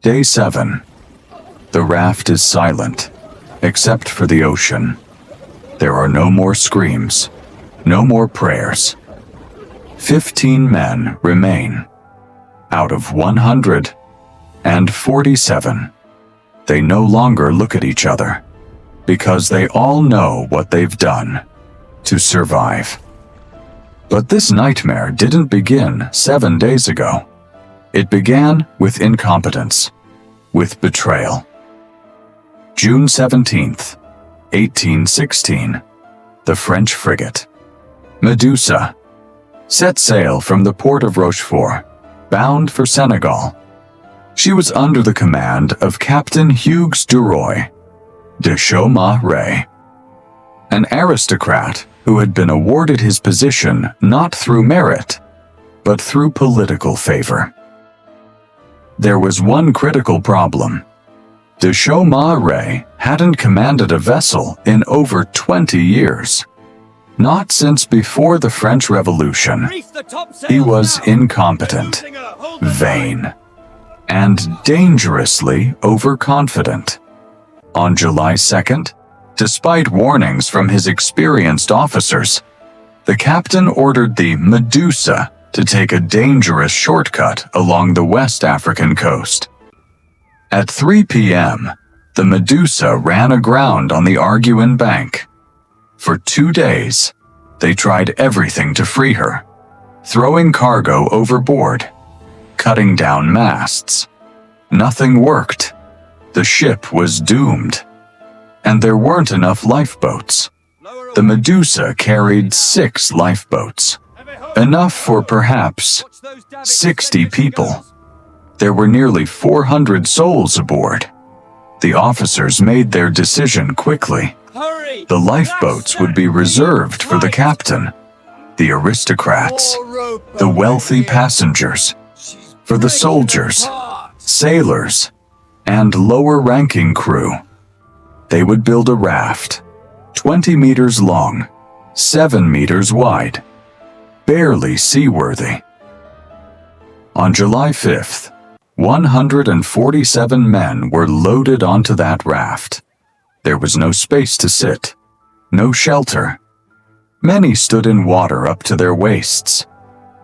Day 7. The raft is silent, except for the ocean. There are no more screams, no more prayers. 15 men remain. Out of 147, they no longer look at each other, because they all know what they've done to survive. But this nightmare didn't begin 7 days ago. It began with incompetence, with betrayal. June 17th, 1816, the French frigate Medusa set sail from the port of Rochefort, bound for Senegal. She was under the command of Captain Hugues Duroy de Chaumareix, an aristocrat who had been awarded his position not through merit, but through political favor. There was one critical problem. De Chaumareix hadn't commanded a vessel in over 20 years. Not since before the French Revolution. He was incompetent, vain, and dangerously overconfident. On July 2nd, despite warnings from his experienced officers, the captain ordered the Medusa to take a dangerous shortcut along the West African coast. At 3 p.m., the Medusa ran aground on the Arguin bank. For 2 days, they tried everything to free her, throwing cargo overboard, cutting down masts. Nothing worked. The ship was doomed. And there weren't enough lifeboats. The Medusa carried 6 lifeboats, enough for perhaps 60 people. There were nearly 400 souls aboard. The officers made their decision quickly. The lifeboats would be reserved for the captain, the aristocrats, the wealthy passengers, for the soldiers, sailors, and lower-ranking crew. They would build a raft, 20 meters long, 7 meters wide, barely seaworthy. On July 5th, 147 men were loaded onto that raft. There was no space to sit, no shelter. Many stood in water up to their waists,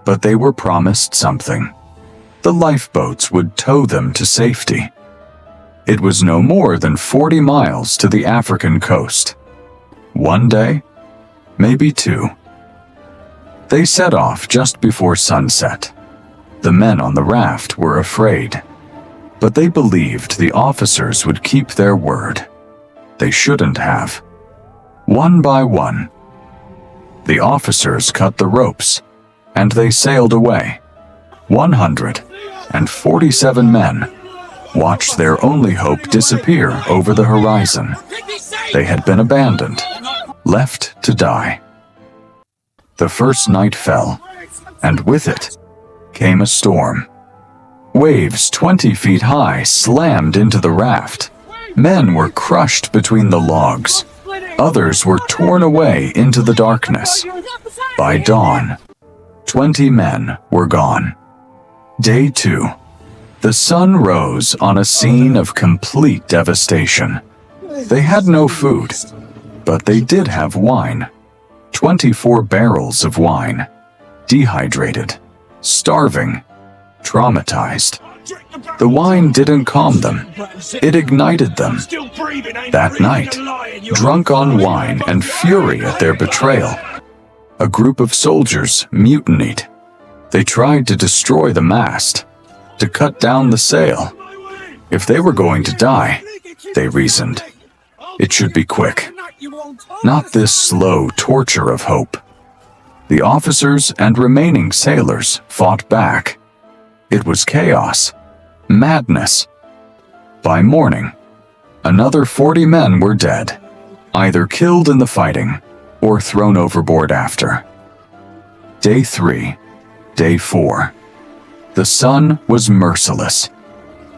but they were promised something. The lifeboats would tow them to safety. It was no more than 40 miles to the African coast. One day, maybe 2. They set off just before sunset. The men on the raft were afraid, but they believed the officers would keep their word. They shouldn't have. One by one, the officers cut the ropes, and they sailed away. 147 men watched their only hope disappear over the horizon. They had been abandoned, left to die. The first night fell, and with it came a storm. Waves 20 feet high slammed into the raft. Men were crushed between the logs. Others were torn away into the darkness. By dawn, 20 men were gone. Day 2. The sun rose on a scene of complete devastation. They had no food, but they did have wine. 24 barrels of wine. Dehydrated, starving, traumatized. The wine didn't calm them. It ignited them. That night, drunk on wine and fury at their betrayal, a group of soldiers mutinied. They tried to destroy the mast, to cut down the sail. If they were going to die, they reasoned, it should be quick, not this slow torture of hope. The officers and remaining sailors fought back. It was chaos, madness. By morning, another 40 men were dead, either killed in the fighting or thrown overboard after. Day 3, Day 4. The sun was merciless.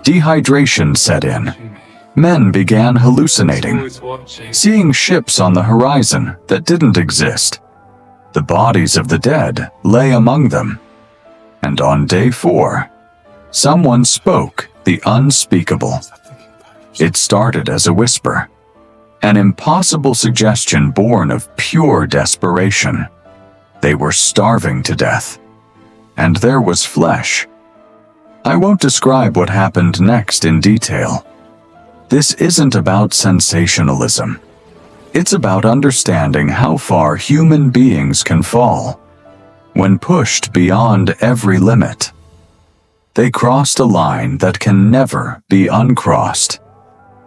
Dehydration set in. Men began hallucinating, seeing ships on the horizon that didn't exist. The bodies of the dead lay among them. And on Day 4, someone spoke the unspeakable. It started as a whisper, an impossible suggestion born of pure desperation. They were starving to death, and there was flesh. I won't describe what happened next in detail. This isn't about sensationalism. It's about understanding how far human beings can fall when pushed beyond every limit. They crossed a line that can never be uncrossed,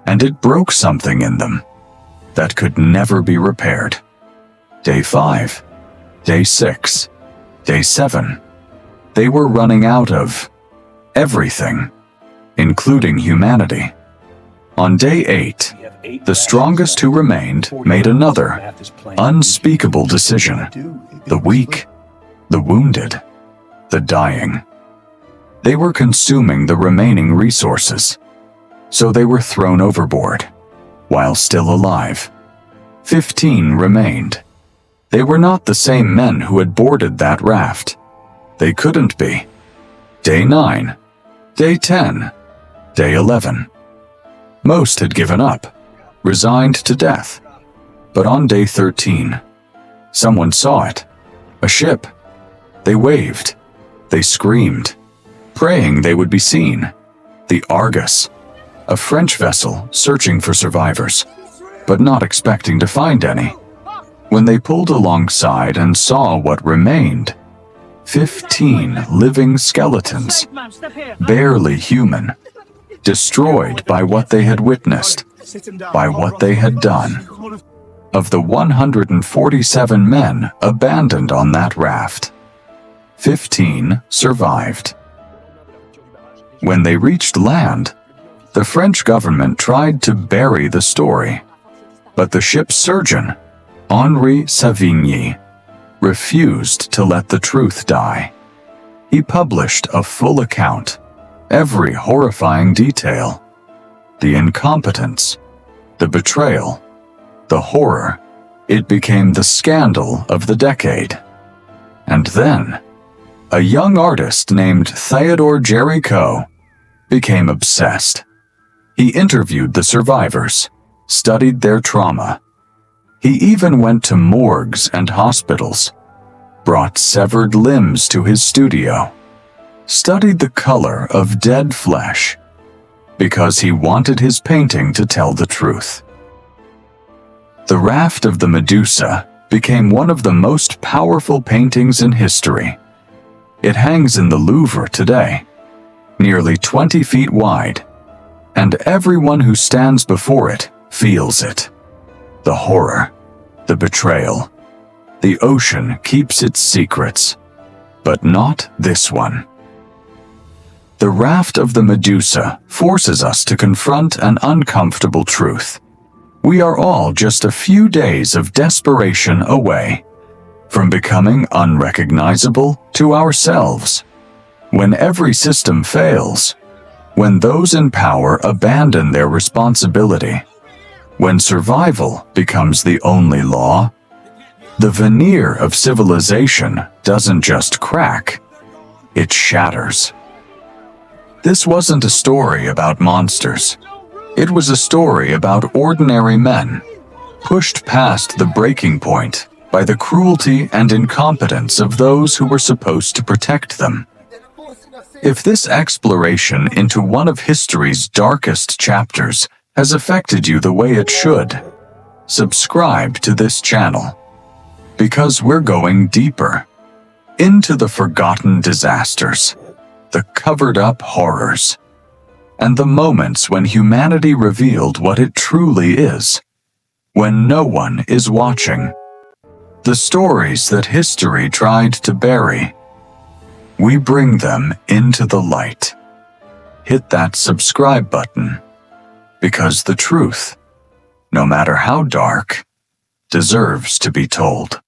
and it broke something in them that could never be repaired. Day 5, Day 6, Day 7. They were running out of everything, including humanity. On Day 8, the strongest who remained made another unspeakable decision. The weak, the wounded, the dying. They were consuming the remaining resources, so they were thrown overboard, while still alive. 15 remained. They were not the same men who had boarded that raft. They couldn't be. Day 9, Day 10, Day 11. Most had given up, resigned to death. But on Day 13, someone saw it. A ship. They waved. They screamed, praying they would be seen. The Argus, a French vessel searching for survivors, but not expecting to find any. When they pulled alongside and saw what remained, 15 living skeletons, barely human, destroyed by what they had witnessed, by what they had done. Of the 147 men abandoned on that raft, 15 survived. When they reached land, the French government tried to bury the story, but the ship's surgeon, Henri Savigny, refused to let the truth die. He published a full account, every horrifying detail. The incompetence, the betrayal, the horror. It became the scandal of the decade. And then, a young artist named Théodore Géricault became obsessed. He interviewed the survivors, studied their trauma. He even went to morgues and hospitals, brought severed limbs to his studio, studied the color of dead flesh, because he wanted his painting to tell the truth. The raft of the Medusa became one of the most powerful paintings in history. It hangs in the Louvre today, nearly 20 feet wide, and everyone who stands before it feels it. The horror, the betrayal. The ocean keeps its secrets, but not this one. The raft of the Medusa forces us to confront an uncomfortable truth. We are all just a few days of desperation away from becoming unrecognizable to ourselves. When every system fails, when those in power abandon their responsibility, when survival becomes the only law, the veneer of civilization doesn't just crack, it shatters. This wasn't a story about monsters. It was a story about ordinary men, pushed past the breaking point by the cruelty and incompetence of those who were supposed to protect them. If this exploration into one of history's darkest chapters has affected you the way it should, subscribe to this channel, because we're going deeper into the forgotten disasters, the covered-up horrors, and the moments when humanity revealed what it truly is, when no one is watching. The stories that history tried to bury, we bring them into the light. Hit that subscribe button, because the truth, no matter how dark, deserves to be told.